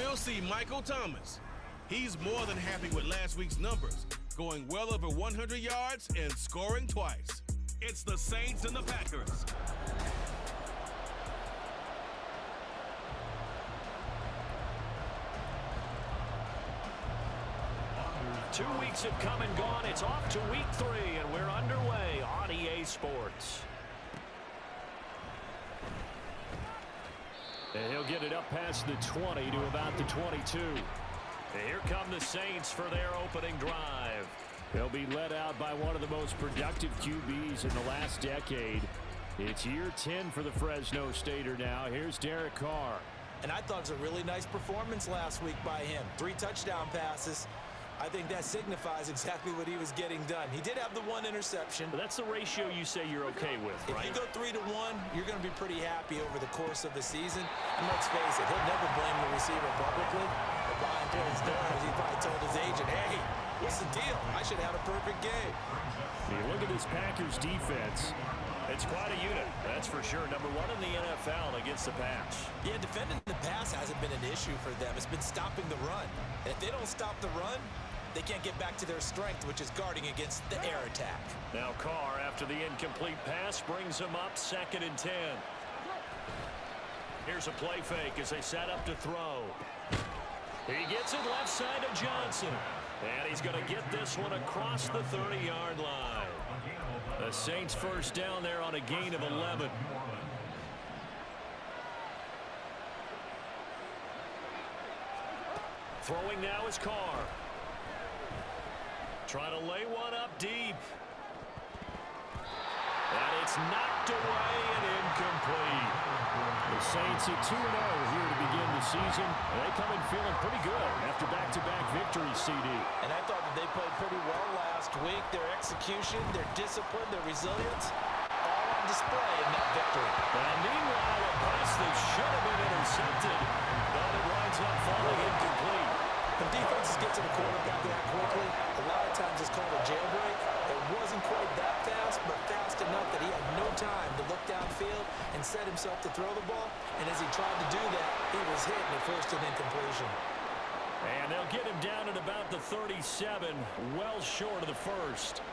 we'll see Michael Thomas. He's more than happy with last week's numbers, going well over 100 yards and scoring twice. It's the Saints and the Packers. 2 weeks have come and gone. It's off to week 3, and we're underway on EA Sports. And he'll get it up past the 20 to about the 22. And here come the Saints for their opening drive. They'll be led out by one of the most productive QBs in the last decade. It's year 10 for the Fresno Stater now. Here's Derek Carr. And I thought it was a really nice performance last week by him. 3 touchdown passes. I think that signifies exactly what he was getting done. He did have the 1 interception. But that's the ratio you say you're okay with, right? If you go 3 to 1, you're going to be pretty happy over the course of the season. And let's face it, he'll never blame the receiver publicly. But behind closed doors, he probably told his agent, hey, what's the deal? I should have a perfect game. You look at this Packers defense. It's quite a unit, that's for sure. Number 1 in the NFL against the pass. Yeah, defending the pass hasn't been an issue for them. It's been stopping the run. And if they don't stop the run, they can't get back to their strength, which is guarding against the air attack. Now Carr, after the incomplete pass, brings him up 2nd and 10. Here's a play fake as they set up to throw. He gets it left side to Johnson. And he's going to get this one across the 30-yard line. The Saints first down there on a gain of 11. Throwing now is Carr. Trying to lay one up deep. And it's knocked away and incomplete. The Saints at 2-0 here to begin the season. They come in feeling pretty good after back-to-back victories, CD. And I thought that they played pretty well last week. Their execution, their discipline, their resilience, all on display in that victory. And meanwhile, a pass that should have been intercepted, but it winds up falling incomplete. When defenses get to the quarterback that quickly, a lot of times it's called a jailbreak. It wasn't quite that fast, but fast enough that he had no time to look downfield and set himself to throw the ball. And as he tried to do that, he was hit and forced an incompletion. And they'll get him down at about the 37, well short of the first.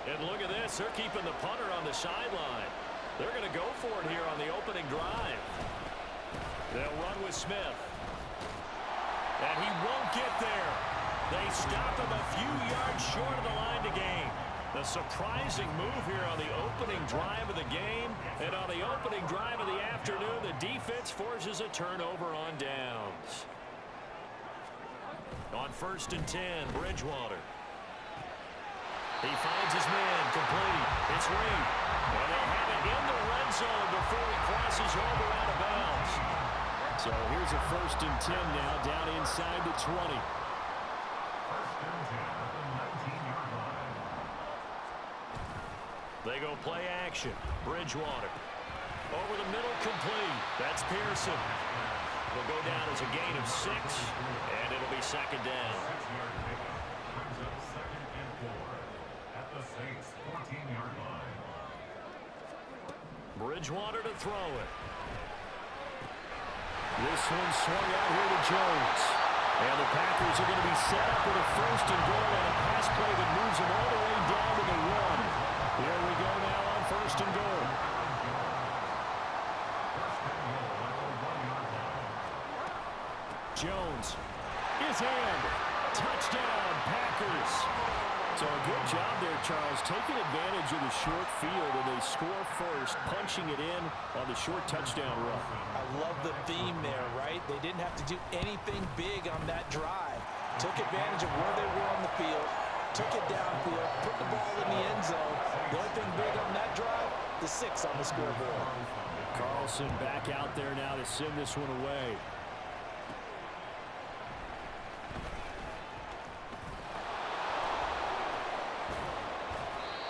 And look at this, they're keeping the punter on the sideline. They're going to go for it here on the opening drive. They'll run with Smith. And he won't get there. They stop him a few yards short of the line to gain. The surprising move here on the opening drive of the game. And on the opening drive of the afternoon, the defense forces a turnover on downs. On 1st and 10, Bridgewater. He finds his man, complete. It's Reed. And they have it in the red zone before he crosses over out of bounds. So here's a 1st and 10 now, down inside the 20. They go play action. Bridgewater. Over the middle, complete. That's Pearson. Will go down as a gain of 6, and it'll be 2nd down. Bridgewater to throw it. This one swung out here to Jones. And the Packers are going to be set up with a 1st and goal on a pass play that moves them all the way down to the 1. Here we go now on 1st and goal. Jones is in. Touchdown, Packers. So a good job there, Charles, taking advantage of the short field, and they score first, punching it in on the short touchdown run. I love the theme there, right? They didn't have to do anything big on that drive. Took advantage of where they were on the field, took it downfield, put the ball in the end zone. The only thing big on that drive, the 6 on the scoreboard. Carlson back out there now to send this one away.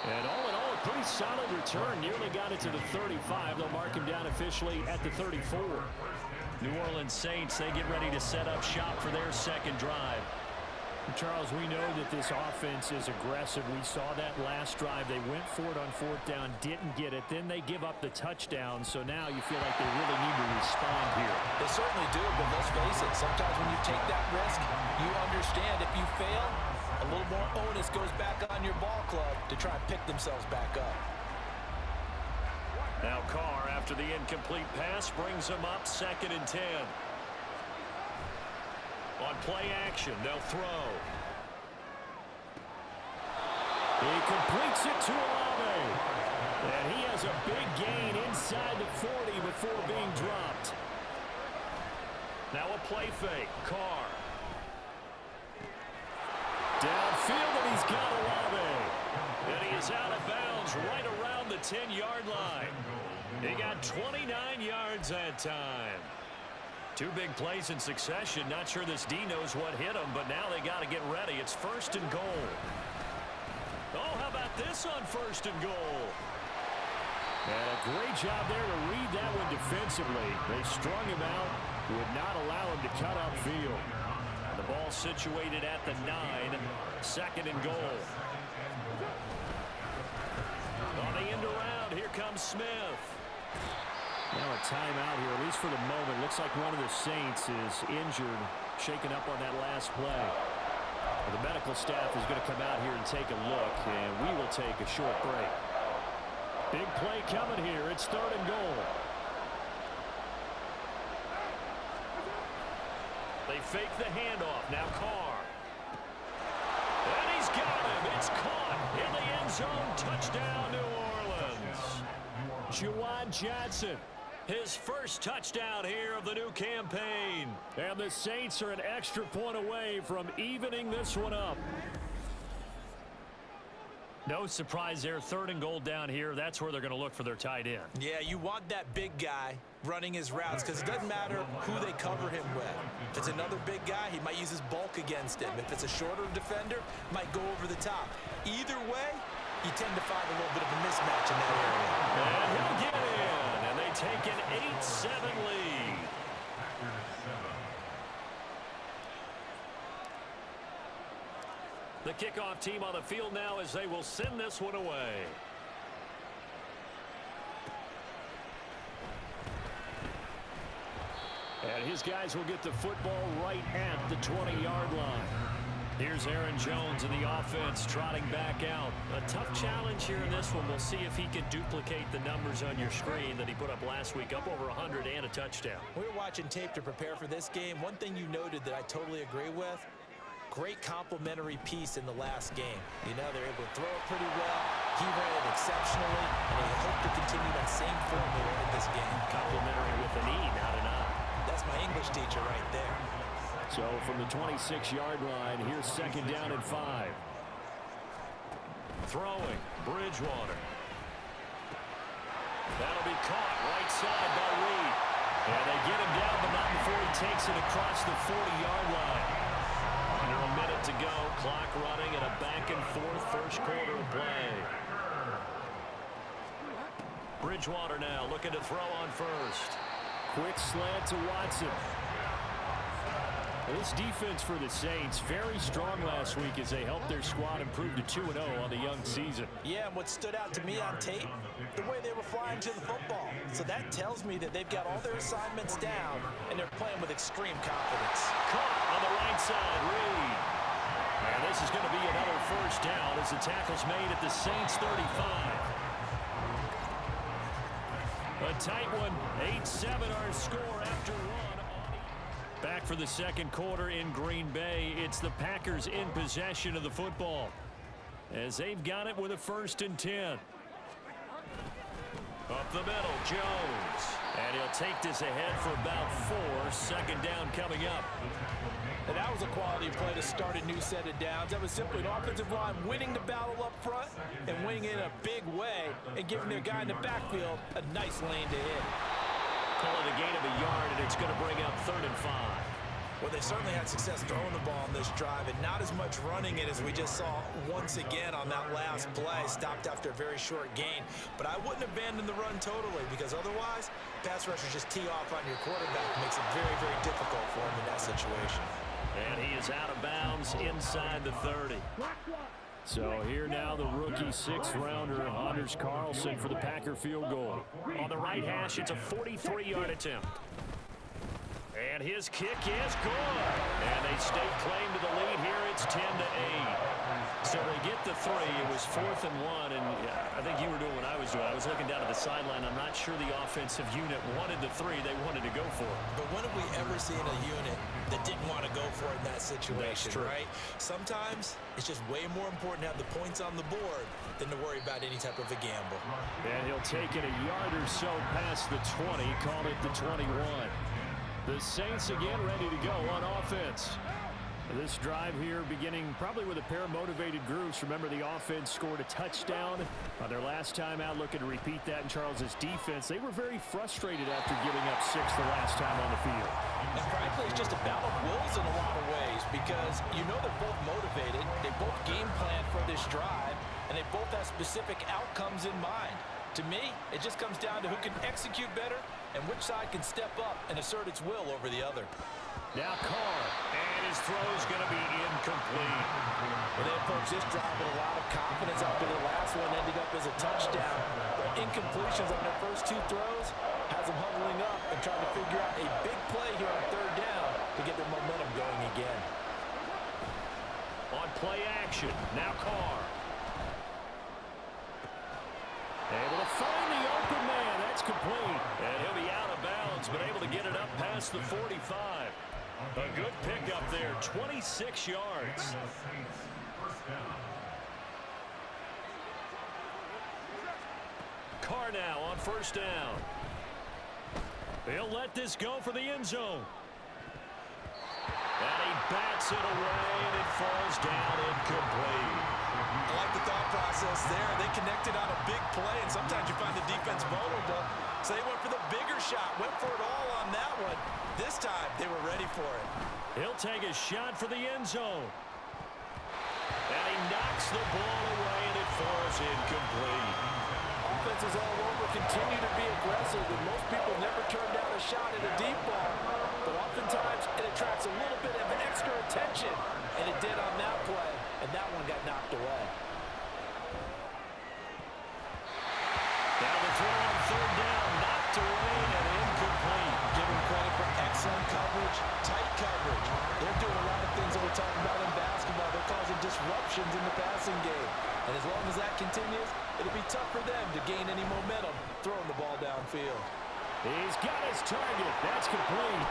And all in all, a pretty solid return. Nearly got it to the 35. They'll mark him down officially at the 34. New Orleans Saints, they get ready to set up shop for their 2nd drive. Charles, we know that this offense is aggressive. We saw that last drive. They went for it on fourth down, didn't get it. Then they give up the touchdown. So now you feel like they really need to respond here. They certainly do, but let's face it. Sometimes when you take that risk, you understand if you fail, a little more onus goes back on your ball club to try and pick themselves back up. Now Carr, after the incomplete pass, brings them up 2nd and 10. On play action, they'll throw. He completes it to Olave. And he has a big gain inside the 40 before being dropped. Now a play fake. Carr. Downfield, and he's got Olave. And he is out of bounds right around the 10-yard line. He got 29 yards that time. 2 big plays in succession. Not sure this D knows what hit him, but now they got to get ready. It's 1st and goal. Oh, how about this on 1st and goal? And a great job there to read that one defensively. They strung him out, would not allow him to cut upfield. The ball situated at the 9, 2nd and goal. On the end around, here comes Smith. Now a timeout here, at least for the moment. Looks like one of the Saints is injured, shaken up on that last play. The medical staff is going to come out here and take a look, and we will take a short break. Big play coming here. It's 3rd and goal. They fake the handoff. Now Carr. And he's got him. It's caught in the end zone. Touchdown, New Orleans. Juwan Johnson. His first touchdown here of the new campaign. And the Saints are an extra point away from evening this one up. No surprise there. 3rd and goal down here. That's where they're going to look for their tight end. Yeah, you want that big guy running his routes because it doesn't matter who they cover him with. If it's another big guy, he might use his bulk against him. If it's a shorter defender, might go over the top. Either way, you tend to find a little bit of a mismatch in that area. And he'll get in, and they take an 8-7 lead. The kickoff team on the field now as they will send this one away. And his guys will get the football right at the 20-yard line. Here's Aaron Jones in the offense trotting back out. A tough challenge here in this one. We'll see if he can duplicate the numbers on your screen that he put up last week, up over 100 and a touchdown. We were watching tape to prepare for this game. One thing you noted that I totally agree with, great complimentary piece in the last game. You know, they're able to throw it pretty well. He ran it exceptionally, and they hope to continue that same formula in this game. Complimentary with an E, not an I. That's my English teacher right there. So from the 26-yard line, here's 2nd down and 5. Throwing, Bridgewater. That'll be caught right side by Reed. And they get him down, but not before he takes it across the 40-yard line. Under a minute to go, clock running, and a back-and-forth first quarter of play. Bridgewater now looking to throw on first. Quick slant to Watson. This defense for the Saints, very strong last week as they helped their squad improve to 2-0 on the young season. Yeah, and what stood out to me on tape, the way they were flying to the football. So that tells me that they've got all their assignments down, and they're playing with extreme confidence. Caught on the right side, Reed. And this is going to be another first down as the tackle's made at the Saints 35. A tight one, 8-7 our score after one. Back for the second quarter in Green Bay. It's the Packers in possession of the football as they've got it with a 1st and 10. Up the middle, Jones. And he'll take this ahead for about 4. 2nd down coming up. And that was a quality play to start a new set of downs. That was simply an offensive line winning the battle up front and winning it in a big way and giving their guy in the backfield a nice lane to hit. Call it a gain of a yard, and it's going to bring up 3rd and 5. Well, they certainly had success throwing the ball on this drive and not as much running it as we just saw once again on that last play. Stopped after a very short gain. But I wouldn't abandon the run totally because otherwise, pass rushers just tee off on your quarterback. It makes it very, very difficult for him in that situation. And he is out of bounds inside the 30. So here now the rookie sixth-rounder, Anders Carlson, for the Packer field goal. On the right hash, it's a 43-yard attempt. And his kick is good. And they stake claim to the lead here. It's 10-8. So they get the 3. It was 4th and 1. And I think you were doing what I was doing. I was looking down at the sideline. I'm not sure the offensive unit wanted the 3. They wanted to go for it. But when have we ever seen a unit that didn't want to go for it in that situation, right? Sometimes it's just way more important to have the points on the board than to worry about any type of a gamble. And he'll take it a yard or so past the 20. Called it the 21. The Saints again ready to go on offense. This drive here beginning probably with a pair of motivated groups. Remember, the offense scored a touchdown on their last time out, looking to repeat that in Charles's defense. They were very frustrated after giving up 6 the last time on the field. And frankly, it's just a battle of wills in a lot of ways because you know they're both motivated. They both game plan for this drive, and they both have specific outcomes in mind. To me, it just comes down to who can execute better and which side can step up and assert its will over the other. Now Carr, and his throw is going to be incomplete. Well, they approached this drive with a lot of confidence after the last one ended up as a touchdown. But incompletions on their first 2 throws has them huddling up and trying to figure out a big play here on 3rd down to get their momentum going again. On play action, now Carr. Able to find the open man. That's complete. And he'll be out of bounds, but able to get it up past the 45. A good pickup there, 26 yards. Carr now on 1st down. He'll let this go for the end zone. And he bats it away, and it falls down incomplete. I like the thought process there. They connected on a big play, and sometimes you find the defense vulnerable. So they went for the bigger shot, went for it all on that one. This time, they were ready for it. He'll take a shot for the end zone. And he knocks the ball away, and it falls incomplete. Offenses all over continue to be aggressive, and most people never turn down a shot at a deep ball. But oftentimes, it attracts a little bit of extra attention, and it did on that play, and that one got knocked away. Now the throw on 3rd down, knocked away and incomplete. Give them credit for excellent coverage, tight coverage. They're doing a lot of things that we're talking about in basketball. They're causing disruptions in the passing game. And as long as that continues, it'll be tough for them to gain any momentum throwing the ball downfield. He's got his target. That's complete.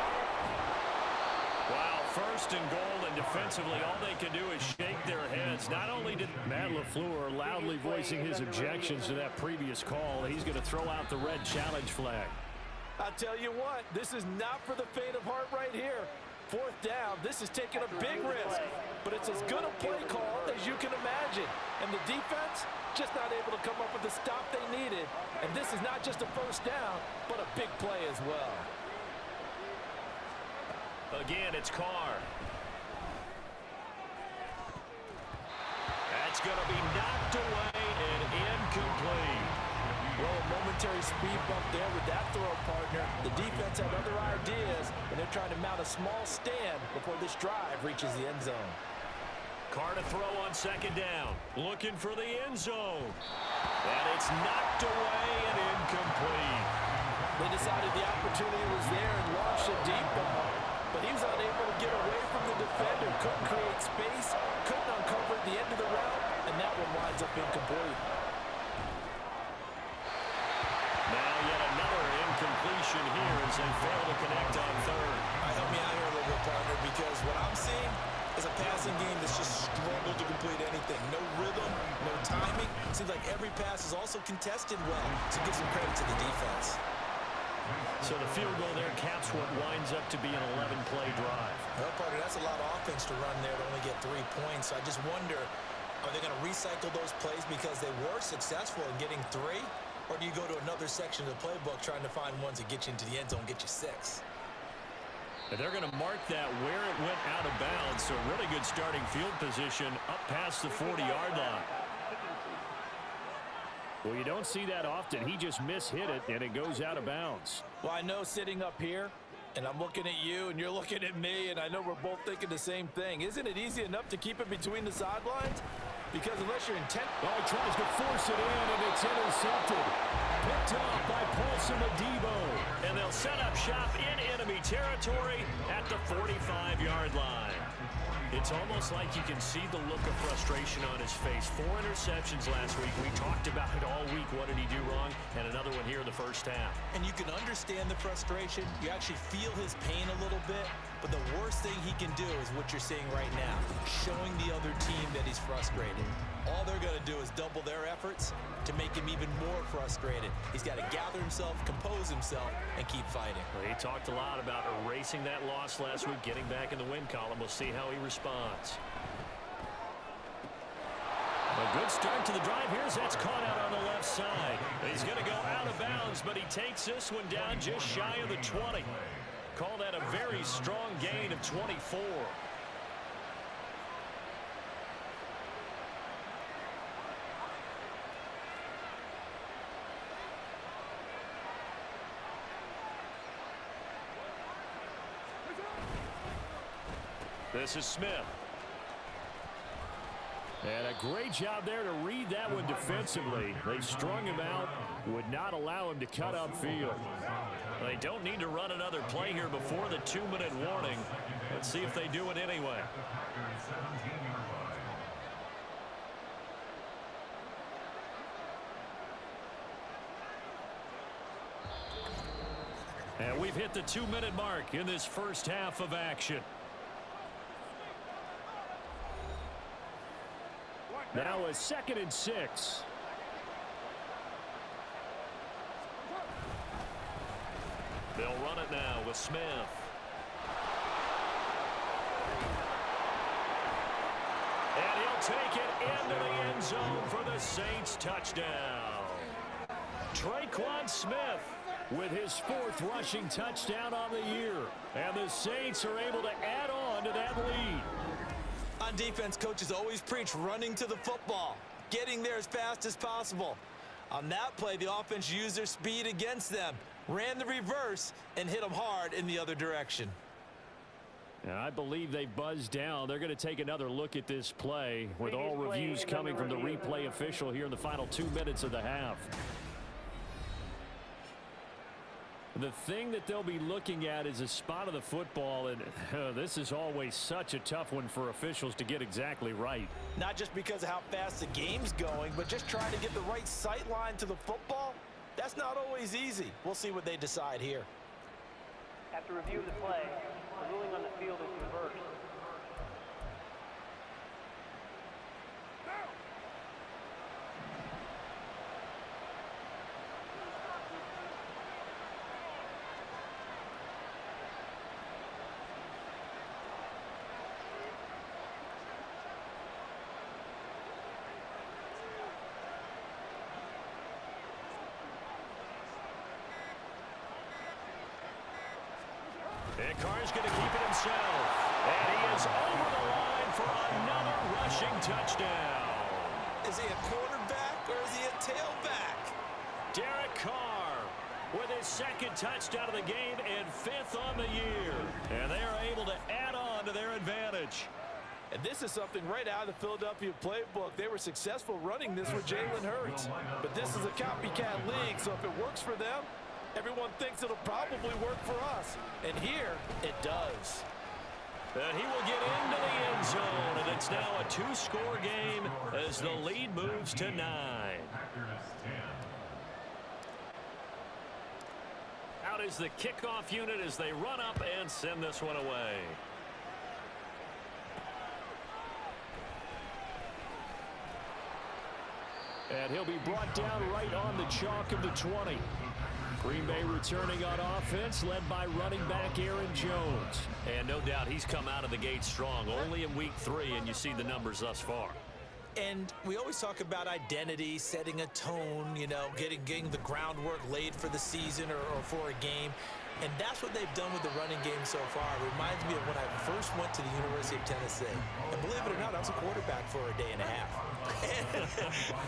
Wow, 1st and goal, and defensively, all they can do is shake their heads. Not only did Matt LaFleur loudly voicing his objections to that previous call, he's going to throw out the red challenge flag. I'll tell you what, this is not for the faint of heart right here. 4th down, this is taking a big risk, but it's as good a play call as you can imagine. And the defense just not able to come up with the stop they needed. And this is not just a 1st down, but a big play as well. Again, it's Carr. That's going to be knocked away and incomplete. Well, a momentary speed bump there with that throw partner. The defense had other ideas, and they're trying to mount a small stand before this drive reaches the end zone. Carr to throw on 2nd down. Looking for the end zone. And it's knocked away and incomplete. They decided the opportunity was there and launched a deep ball, but he was unable to get away from the defender. Couldn't create space, couldn't uncover the end of the route, and that one winds up incomplete. Now yet another incompletion here as they fail to connect on 3rd. Help me out here a little bit, partner, because what I'm seeing is a passing game that's just struggled to complete anything. No rhythm, no timing. Seems like every pass is also contested well, so give some credit to the defense. So the field goal there caps what winds up to be an 11-play drive. Well, partner, that's a lot of offense to run there to only get 3 points. So I just wonder, are they going to recycle those plays because they were successful in getting 3? Or do you go to another section of the playbook trying to find ones that get you into the end zone, get you 6? And they're going to mark that where it went out of bounds. So really good starting field position up past the 40-yard line. Well, you don't see that often. He just mishit it, and it goes out of bounds. Well, I know sitting up here, And I'm looking at you, and you're looking at me, and I know we're both thinking the same thing. Isn't it easy enough to keep it between the sidelines? Because unless you're intent... Oh, he tries to force it in, and it's intercepted. Picked off by Paulson Adebo. And they'll set up shop in enemy territory at the 45-yard line. It's almost like you can see the look of frustration on his face. 4 interceptions last week. We talked about it all week. What did he do wrong? And another one here in the first half. And you can understand the frustration. You actually feel his pain a little bit. But the worst thing he can do is what you're seeing right now, showing the other team that he's frustrated. All they're going to do is double their efforts to make him even more frustrated. He's got to gather himself, compose himself, and keep fighting. Well, he talked a lot about erasing that loss last week, getting back in the win column. We'll see how he responds. A good start to the drive here as that's caught out on the left side. He's going to go out of bounds, but he takes this one down just shy of the 20. Call that a very strong gain of 24. This is Smith. And a great job there to read that one defensively. They strung him out, would not allow him to cut upfield. They don't need to run another play here before the 2-minute warning. Let's see if they do it anyway. And we've hit the 2-minute mark in this first half of action. Now a 2nd and 6. They'll run it now with Smith. And he'll take it into the end zone for the Saints touchdown. Traquan Smith with his 4th rushing touchdown on the year. And the Saints are able to add on to that lead. On defense, coaches always preach running to the football, getting there as fast as possible. On that play, the offense used their speed against them, ran the reverse, and hit them hard in the other direction. And I believe they buzzed down. They're going to take another look at this play with all reviews coming from the replay official here in the final 2 minutes of the half. The thing that they'll be looking at is a spot of the football, and this is always such a tough one for officials to get exactly right. Not just because of how fast the game's going, but just trying to get the right sight line to the football. That's not always easy. We'll see what they decide here. After review of the play, the ruling on the field is reversed. And Carr's going to keep it himself. And he is over the line for another rushing touchdown. Is he a quarterback or is he a tailback? Derek Carr with his 2nd touchdown of the game and 5th on the year. And they are able to add on to their advantage. And this is something right out of the Philadelphia playbook. They were successful running this with Jalen Hurts. But this is a copycat league, so if it works for them, everyone thinks it'll probably work for us. And here, it does. And he will get into the end zone, and it's now a 2-score game as the lead moves to 9. Out is the kickoff unit as they run up and send this one away. And he'll be brought down right on the chalk of the 20. Green Bay returning on offense, led by running back Aaron Jones. And no doubt he's come out of the gate strong, only in week 3, and you see the numbers thus far. And we always talk about identity, setting a tone, you know, getting the groundwork laid for the season or for a game. And that's what they've done with the running game so far. It reminds me of when I first went to the University of Tennessee. And believe it or not, I was a quarterback for a day and a half.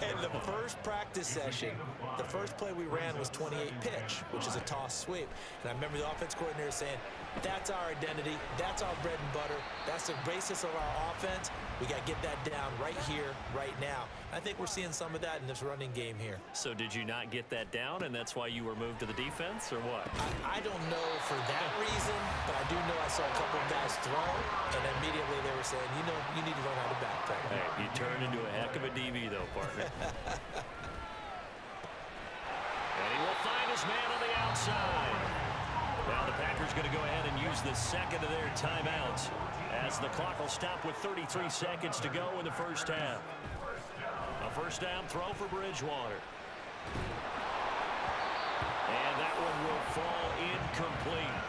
And the first practice session, the first play we ran was 28 pitch, which is a toss sweep. And I remember the offense coordinator saying, that's our identity, that's our bread and butter, that's the basis of our offense. We got to get that down right here, right now. I think we're seeing some of that in this running game here. So did you not get that down, and that's why you were moved to the defense, or what? I don't know for that reason, but I do know I saw a couple of guys throw, and immediately they were saying, you know, you need to learn how to backpedal. Hey, you turned into a heck of a DB, though, partner. And he will find his man on the outside. Now the Packers going to go ahead and use the second of their timeouts as the clock will stop with 33 seconds to go in the first half. A first down throw for Bridgewater. And that one will fall incomplete.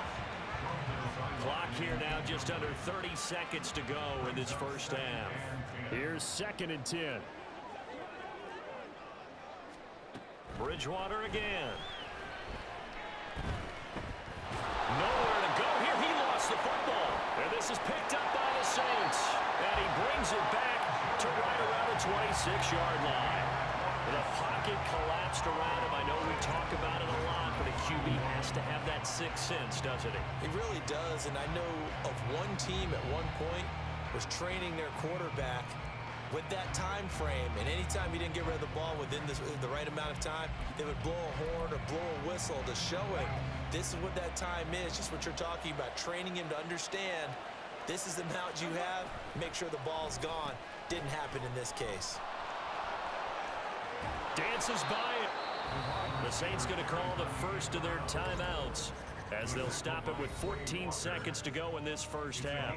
Clock here now just under 30 seconds to go in this first half. Here's 2nd and 10. Bridgewater again. Nowhere to go here. He lost the football. And this is picked up by the Saints. And he brings it back to right around the 26-yard line. The pocket collapsed around him. I know we talk about it a lot, but a QB has to have that sixth sense, doesn't he? He really does, and I know of one team at one point was training their quarterback with that time frame, and anytime he didn't get rid of the ball within the right amount of time, they would blow a horn or blow a whistle to show him this is what that time is, just what you're talking about, training him to understand this is the amount you have, make sure the ball's gone. Didn't happen in this case. Dances by it. The Saints going to call the first of their timeouts as they'll stop it with 14 seconds to go in this first half.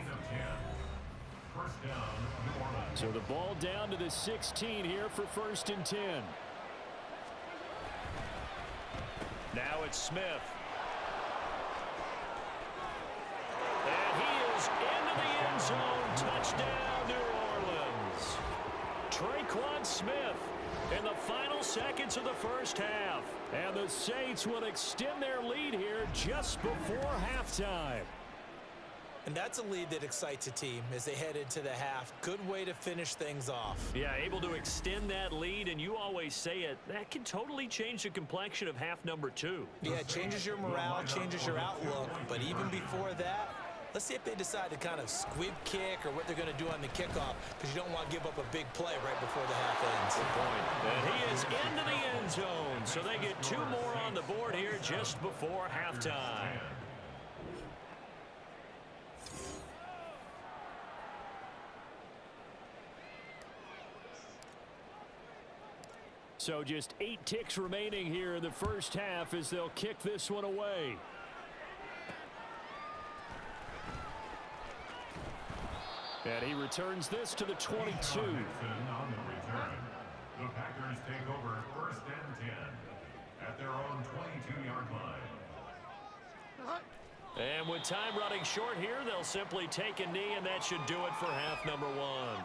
So the ball down to the 16 here for 1st and 10. Now it's Smith. And he is into the end zone. Touchdown, New Orleans. Traquan Smith in the final seconds of the first half. And the Saints will extend their lead here just before halftime. And that's a lead that excites a team as they head into the half. Good way to finish things off. Yeah, able to extend that lead, and you always say it, that can totally change the complexion of half number 2. Yeah, it changes your morale, changes your outlook. But even before that, let's see if they decide to kind of squib kick or what they're going to do on the kickoff, because you don't want to give up a big play right before the half ends. Good point. And he is into the end zone, so they get 2 more on the board here just before halftime. So just 8 ticks remaining here in the first half as they'll kick this one away. And he returns this to the 22. The Packers take over 1st and 10 at their own 22-yard line. And with time running short here, they'll simply take a knee, and that should do it for half number 1.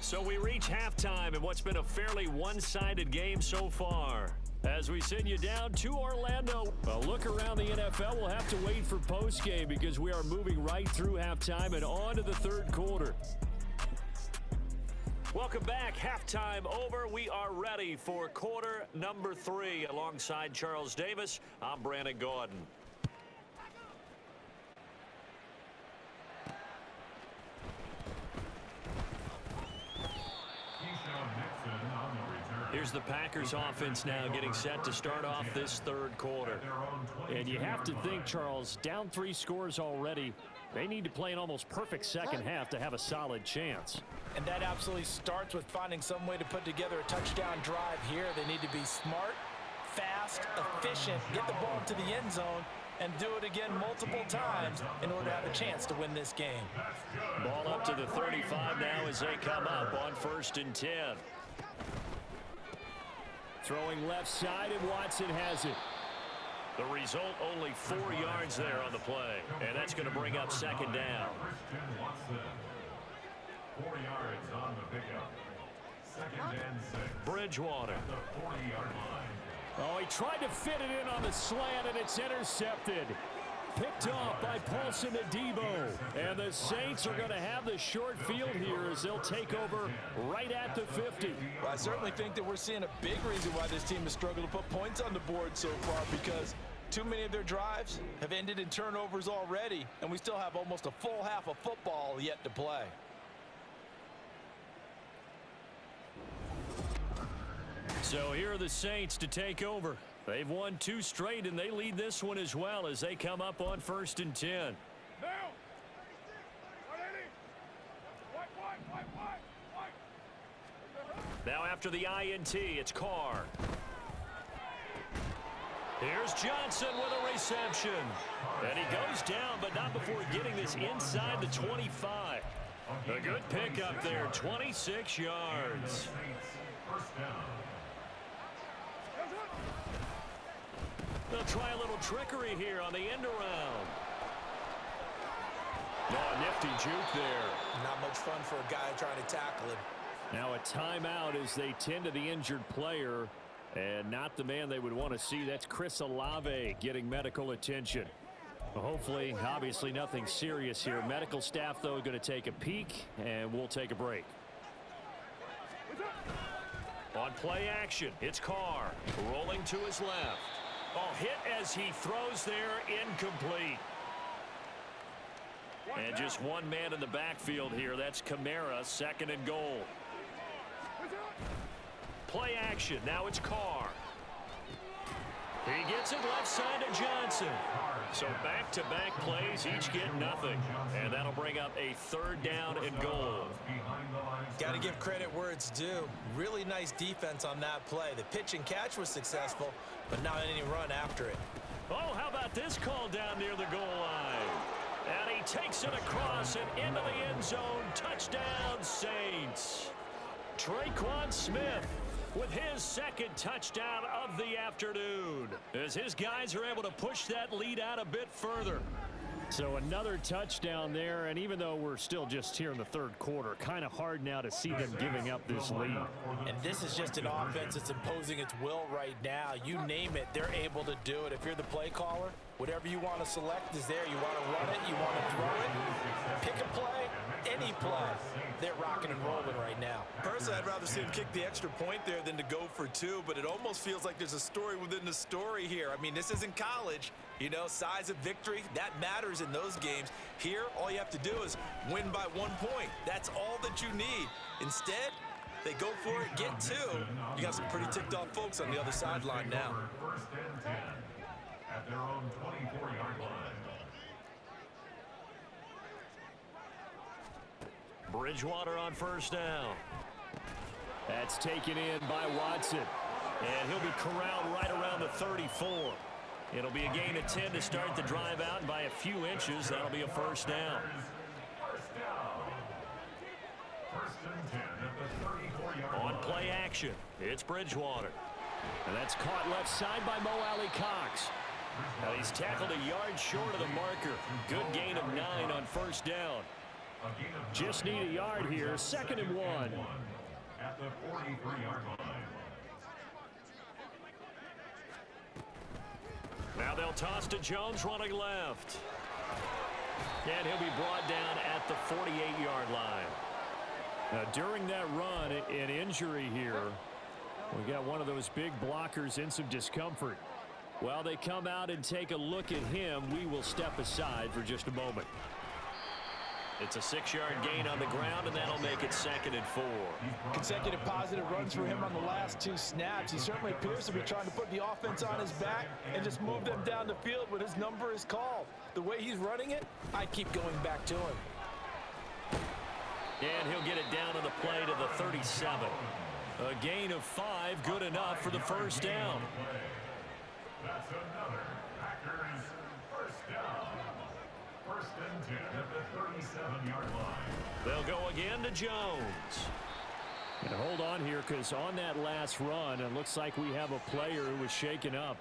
So we reach halftime in what's been a fairly one-sided game so far. As we send you down to Orlando, a look around the NFL. We'll have to wait for postgame because we are moving right through halftime and on to the 3rd quarter. Welcome back. Halftime over. We are ready for quarter number 3. Alongside Charles Davis, I'm Brandon Gordon. Here's the Packers offense now getting set to start off this 3rd quarter. And you have to think, Charles, down 3 scores already. They need to play an almost perfect second half to have a solid chance. And that absolutely starts with finding some way to put together a touchdown drive here. They need to be smart, fast, efficient, get the ball to the end zone, and do it again multiple times in order to have a chance to win this game. Ball up to the 35 now as they come up on 1st and 10. Throwing left side, and Watson has it. The result, only 4 yards there on the play. And that's going to bring up 2nd down. 4 yards on the pickup. 2nd and 6. Bridgewater. The 40-yard line. Oh, he tried to fit it in on the slant, and it's intercepted. picked off by Paulson Adebo. And the Saints are going to have the short field here as they'll take over right at the 50. Well, I certainly think that we're seeing a big reason why this team has struggled to put points on the board so far, because too many of their drives have ended in turnovers already, and we still have almost a full half of football yet to play. So here are the Saints to take over. They've won 2 straight, and they lead this one as well as they come up on 1st and 10. Now after the INT, it's Carr. Here's Johnson with a reception. And he goes down, but not before getting this inside the 25. A good pickup there, 26 yards. They'll try a little trickery here on the end around. Oh, nifty juke there. Not much fun for a guy trying to tackle him. Now a timeout as they tend to the injured player, and not the man they would want to see. That's Chris Olave getting medical attention. Well, hopefully, obviously nothing serious here. Medical staff, though, going to take a peek, and we'll take a break. On play action, it's Carr rolling to his left. Oh, hit as he throws there, incomplete. And just one man in the backfield here. That's Kamara, 2nd and goal. Play action. Now it's Carr. He gets it left side to Johnson. So back-to-back plays, each get nothing. And that'll bring up a 3rd down and goal. Got to give credit where it's due. Really nice defense on that play. The pitch and catch was successful, but not any run after it. Oh, how about this call down near the goal line? And he takes it across and into the end zone. Touchdown, Saints. Traquan Smith with his 2nd touchdown of the afternoon, as his guys are able to push that lead out a bit further. So another touchdown there, and even though we're still just here in the 3rd quarter, kind of hard now to see them giving up this lead. And this is just an offense that's imposing its will right now. You name it, they're able to do it. If you're the play caller, whatever you want to select is there. You want to run it, you want to throw it, pick a play, any play. They're rocking and rolling right now. Personally, I'd rather see him kick the extra point there than to go for 2, but it almost feels like there's a story within the story here. I mean, this isn't college. You know, size of victory, that matters in those games. Here, all you have to do is win by 1 point. That's all that you need. Instead, they go for it, get 2. You got some pretty ticked off folks on the other sideline now. 1st and 10 at their own 24-yard line. Bridgewater on 1st down. That's taken in by Watson. And he'll be corralled right around the 34. It'll be a gain of 10 to start the drive out, and by a few inches, that'll be a 1st down. 1st and 10 at the 34-yard line. On play action, it's Bridgewater. And that's caught left side by Mo Alley Cox. Now he's tackled a yard short of the marker. Good gain of 9 on 1st down. Just need a yard here, 2nd and 1. At the 43-yard line. Now they'll toss to Jones running left. And he'll be brought down at the 48-yard line. Now during that run, an injury here. We got one of those big blockers in some discomfort. While they come out and take a look at him, we will step aside for just a moment. It's a 6-yard gain on the ground, and that'll make it 2nd and 4. Consecutive positive runs for him on the last 2 snaps. He certainly appears to be trying to put the offense on his back and just move them down the field when his number is called. The way he's running it, I'd keep going back to him. And he'll get it down on the play to the 37. A gain of 5, good enough for the 1st down. That's another Packers 1st down. 1st and 10 at the 37-yard line. They'll go again to Jones. And hold on here, because on that last run, it looks like we have a player who was shaken up.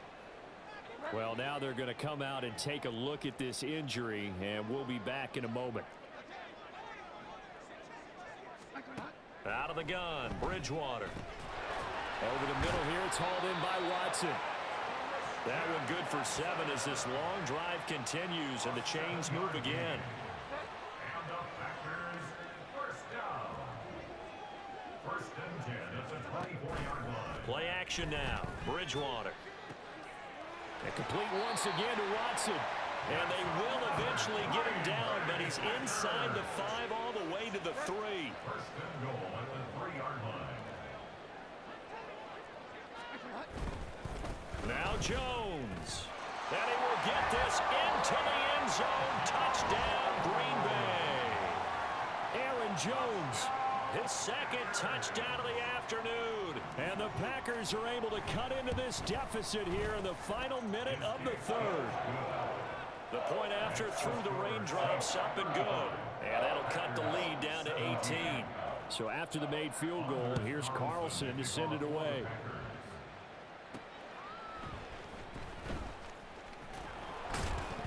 Well, now they're going to come out and take a look at this injury, and we'll be back in a moment. Out of the gun, Bridgewater. Over the middle here, it's hauled in by Watson. That one good for 7 as this long drive continues and the chains move again. And the Packers first down. First and 10 at the 24-yard line. Play action now. Bridgewater. And complete once again to Watson. And they will eventually get him down, but he's inside the 5 all the way to the 3. First and goal at the 3-yard line. Now Jones. And he will get this into the end zone. Touchdown, Green Bay. Aaron Jones, his second touchdown of the afternoon. And the Packers are able to cut into this deficit here in the final minute of the 3rd. The point after through the raindrops up and good. And that'll cut the lead down to 18. So after the made field goal, here's Carlson to send it away.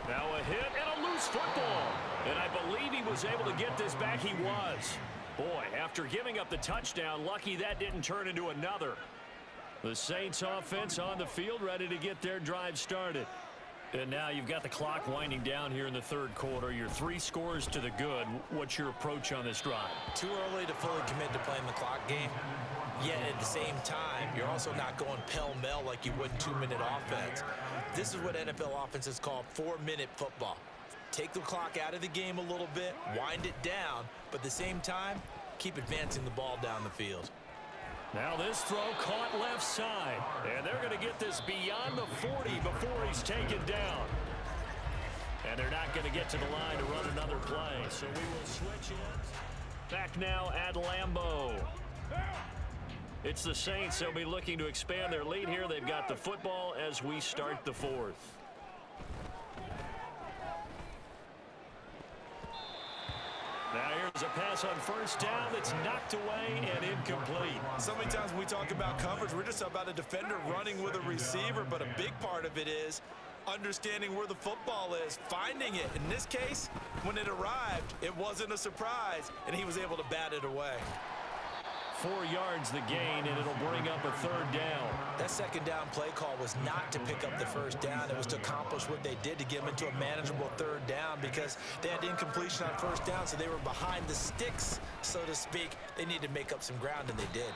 Now a hit and a loose football. And I believe he was able to get this back. He was. Boy, after giving up the touchdown, lucky that didn't turn into another. The Saints offense on the field ready to get their drive started. And now you've got the clock winding down here in the 3rd quarter. You're 3 scores to the good. What's your approach on this drive? Too early to fully commit to playing the clock game. Yet at the same time, you're also not going pell-mell like you would in 2-minute offense. This is what NFL offenses call 4-minute football. Take the clock out of the game a little bit, wind it down, but at the same time, keep advancing the ball down the field. Now this throw caught left side. And they're going to get this beyond the 40 before he's taken down. And they're not going to get to the line to run another play. So we will switch it. Back now at Lambeau. It's the Saints. They'll be looking to expand their lead here. They've got the football as we start the 4th. Now here's a pass on first down that's knocked away and incomplete. So many times when we talk about coverage, we're just about a defender running with a receiver, but a big part of it is understanding where the football is, finding it. In this case, when it arrived, it wasn't a surprise, and he was able to bat it away. 4 yards the gain, and it'll bring up a 3rd down. That 2nd down play call was not to pick up the 1st down. It was to accomplish what they did to get them into a manageable 3rd down because they had incompletion on 1st down, so they were behind the sticks, so to speak. They needed to make up some ground, and they did.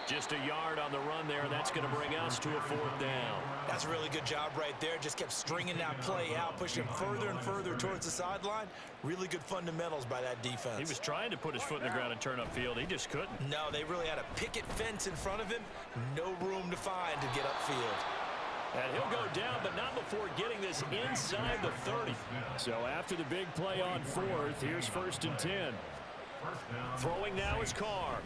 Just a yard on the run there, and that's going to bring us to a 4th down. That's a really good job right there. Just kept stringing that play out, pushing further and further towards the sideline. Really good fundamentals by that defense. He was trying to put his foot in the ground and turn upfield. He just couldn't. No, they really had a picket fence in front of him. No room to find to get upfield. And he'll go down, but not before getting this inside the 30. So after the big play on 4th, here's 1st and 10. Throwing now is Carr.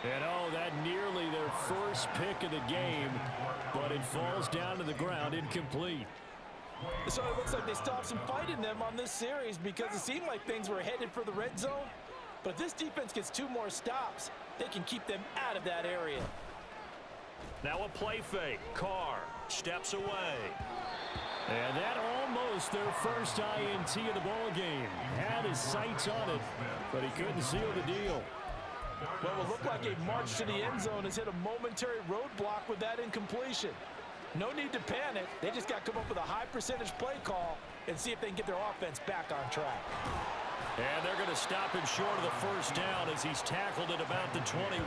And oh, that nearly their first pick of the game, but it falls down to the ground incomplete. So it looks like they stopped some fight in them on this series because it seemed like things were headed for the red zone. But if this defense gets 2 more stops, they can keep them out of that area. Now a play fake. Carr steps away. And that almost their first INT of the ball game. Had his sights on it, but he couldn't seal the deal. Well, it looked like a march to the end zone has hit a momentary roadblock with that incompletion. No need to panic. They just got to come up with a high percentage play call and see if they can get their offense back on track. And they're going to stop him short of the 1st down as he's tackled at about the 21.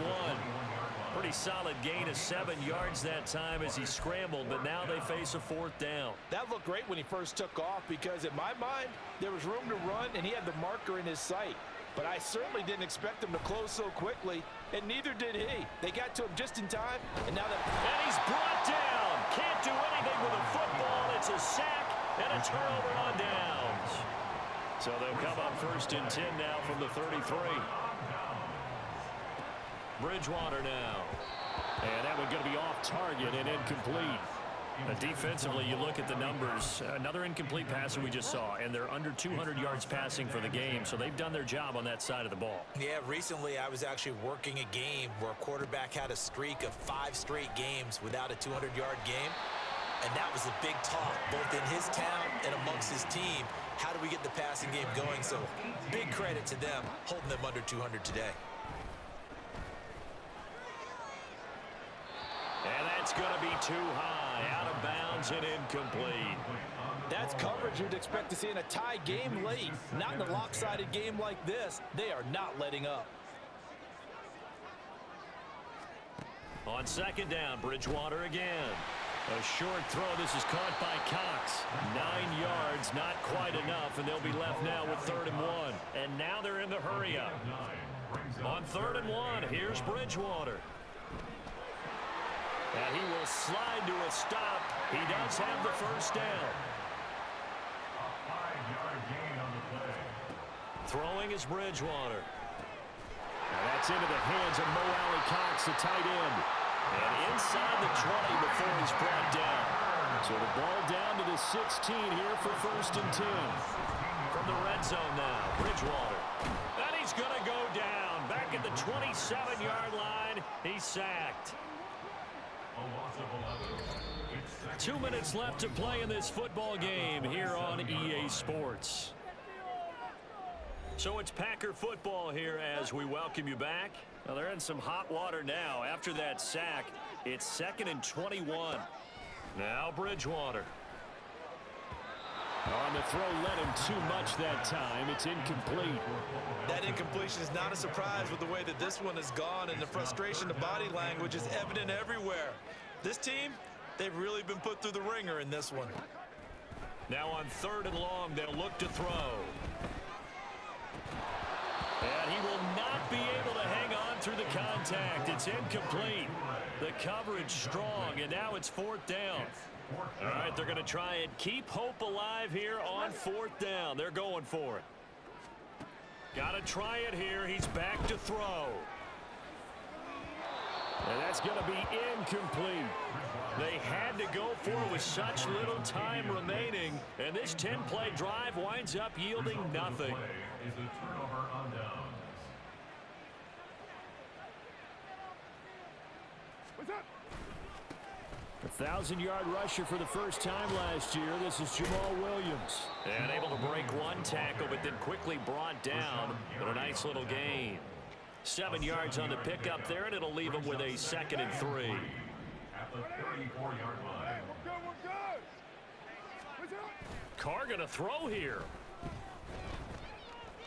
Pretty solid gain of 7 yards that time as he scrambled, but now they face a 4th down. That looked great when he first took off because in my mind, there was room to run and he had the marker in his sight. But I certainly didn't expect him to close so quickly, and neither did he. They got to him just in time, and now that... And he's brought down. Can't do anything with a football. It's a sack and a turnover on downs. So they'll come up 1st and 10 now from the 33. Bridgewater now. And that one going to be off target and incomplete. Defensively, you look at the numbers. Another incomplete pass that we just saw, and they're under 200 yards passing for the game, so they've done their job on that side of the ball. Yeah, recently I was actually working a game where a quarterback had a streak of 5 straight games without a 200-yard game, and that was a big talk, both in his town and amongst his team. How do we get the passing game going? So big credit to them, holding them under 200 today. And that's It's going to be too high, out of bounds and incomplete. That's coverage you'd expect to see in a tie game late. Not in a lopsided game like this. They are not letting up. On second down, Bridgewater again. A short throw. This is caught by Cox. 9 yards, not quite enough, and they'll be left now with 3rd and 1. And now they're in the hurry-up. On 3rd and 1, here's Bridgewater. And he will slide to a stop. He does have the first down. A 5-yard gain on the play. Throwing is Bridgewater. Now that's into the hands of Mo Alley Cox, the tight end. And inside the 20 before he's brought down. So the ball down to the 16 here for 1st and 10. From the red zone now, Bridgewater. And he's going to go down. Back at the 27-yard line, he's sacked. 2 minutes left to play in this football game here on EA Sports. So it's Packer football here as we welcome you back. Now they're in some hot water now. After that sack, it's 2nd and 21. Now Bridgewater. On the throw, led him too much that time. It's incomplete. That incompletion is not a surprise with the way that this one has gone, and the frustration, the body language is evident everywhere. This team, they've really been put through the ringer in this one. Now on 3rd and long, they'll look to throw. And he will not be able to hang on through the contact. It's incomplete. The coverage strong, and now it's 4th down. All right, they're going to try and keep hope alive here on 4th down. They're going for it. Got to try it here. He's back to throw. And that's going to be incomplete. They had to go for it with such little time remaining, and this 10-play drive winds up yielding nothing. Is a turnover on downs. 1,000-yard rusher for the first time last year. This is Jamal Williams. And able to break one tackle, but then quickly brought down. But a nice little gain. 7 yards on the pickup there, and it'll leave him with a 2nd and 3. At the 34-yard line. Carr going to throw here.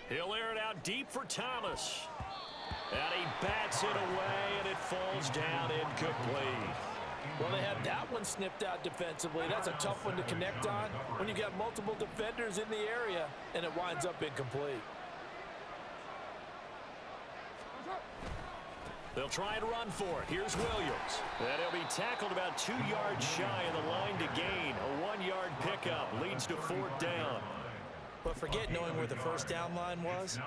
He'll air it out deep for Thomas. And he bats it away, and it falls down incomplete. Well, they had that one snipped out defensively. That's a tough one to connect on when you got multiple defenders in the area, and it winds up incomplete. They'll try and run for it. Here's Williams. And he'll be tackled about 2 yards shy of the line to gain. A 1-yard pickup leads to 4th down. But forget knowing where the first down line was.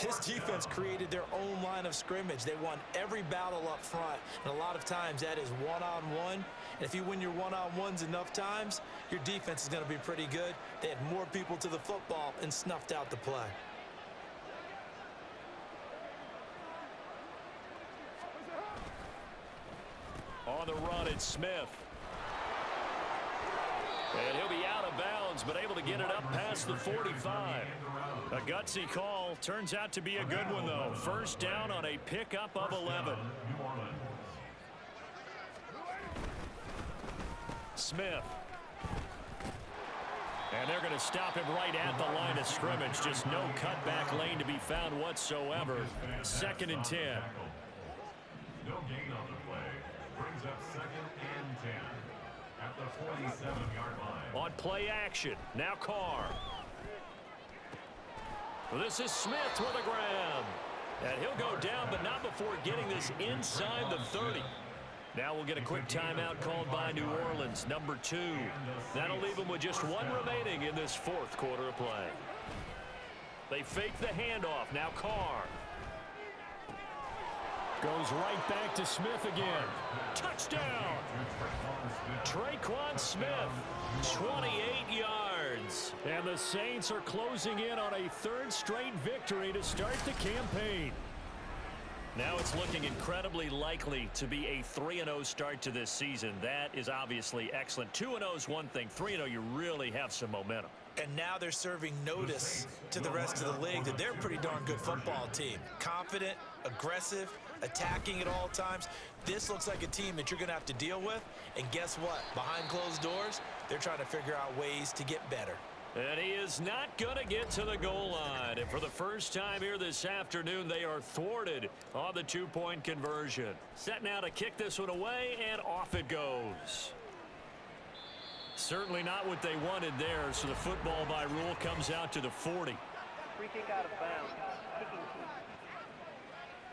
This defense created their own line of scrimmage. They won every battle up front, and a lot of times that is one-on-one. And if you win your one-on-ones enough times, your defense is going to be pretty good. They had more people to the football and snuffed out the play. On the run, it's Smith. And he'll be out of bounds, but able to get it up past the 45. A gutsy call. Turns out to be a good one, though. First down on a pickup of 11. Smith. And they're going to stop him right at the line of scrimmage. Just no cutback lane to be found whatsoever. 2nd and 10. No gain on the play. Brings up 2nd and 10. At the 47-yard line. On play action. Now Carr. This is Smith with a grab. And he'll go down, but not before getting this inside the 30. Now we'll get a quick timeout called by New Orleans, number 2. That'll leave them with just 1 remaining in this 4th quarter of play. They fake the handoff. Now Carr. Goes right back to Smith again. Touchdown! Traquan Smith, 28 yards. And the Saints are closing in on a 3rd straight victory to start the campaign. Now it's looking incredibly likely to be a 3-0 start to this season. That is obviously excellent. 2-0 is one thing. 3-0, you really have some momentum. And now they're serving notice to the rest of the league that they're a pretty darn good football team. Confident, aggressive, attacking at all times. This looks like a team that you're going to have to deal with. And guess what? Behind closed doors, they're trying to figure out ways to get better. And he is not going to get to the goal line. And for the first time here this afternoon, they are thwarted on the two-point conversion. Set now to kick this one away, and off it goes. Certainly not what they wanted there, so the football by rule comes out to the 40. Free kick out of bounds. Kicking team.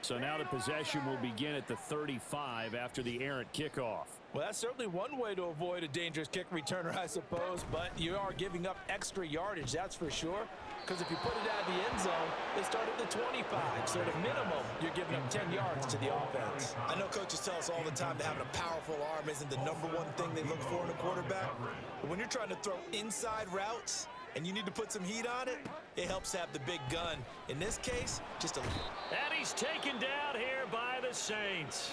So now the possession will begin at the 35 after the errant kickoff. Well, that's certainly one way to avoid a dangerous kick returner, I suppose, but you are giving up extra yardage, that's for sure. Because if you put it out of the end zone, they start at the 25. So at a minimum, you're giving up 10 yards to the offense. I know coaches tell us all the time that having a powerful arm isn't the #1 thing they look for in a quarterback. But when you're trying to throw inside routes and you need to put some heat on it, it helps have the big gun. In this case, just a... And he's taken down here by the Saints.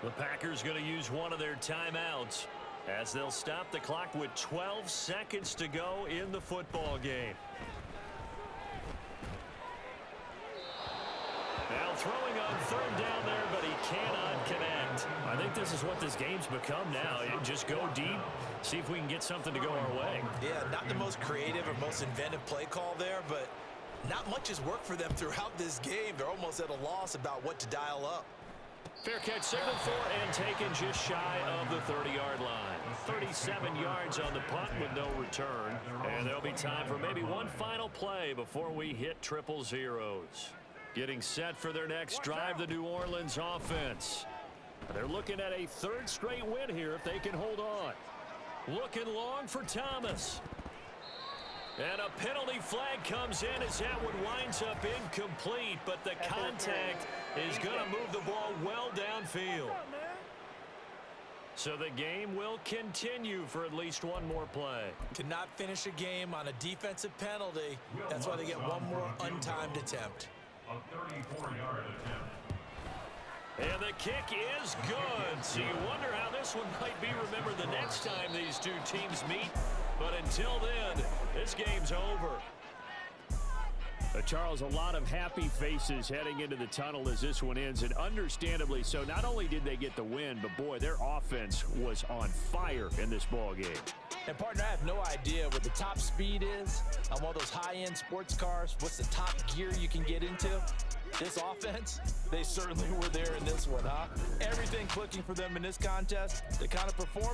The Packers going to use one of their timeouts as they'll stop the clock with 12 seconds to go in the football game. Now throwing on third down there, but he cannot connect. I think this is what this game's become now. Just go deep, see if we can get something to go our way. Yeah, not the most creative or most inventive play call there, but not much has worked for them throughout this game. They're almost at a loss about what to dial up. Fair catch signaled for and taken just shy of the 30-yard line. 37 yards on the punt with no return. And there'll be time for maybe one final play before we hit triple zeros. Getting set for their next drive, the New Orleans offense. They're looking at a third straight win here if they can hold on. Looking long for Thomas. And a penalty flag comes in as that one winds up incomplete, but the contact is going to move the ball well downfield. So the game will continue for at least one more play. To not finish a game on a defensive penalty, that's why they get one more untimed attempt. A 34-yard attempt. And the kick is good. So you wonder how this one might be remembered the next time these two teams meet. But until then, this game's over. Charles, a lot of happy faces heading into the tunnel as this one ends, and understandably so. Not only did they get the win, but boy, their offense was on fire in this ball game. And partner, I have no idea what the top speed is on one of those high-end sports cars. What's the top gear you can get into? This offense, they certainly were there in this one, huh? Everything clicking for them in this contest, the kind of performance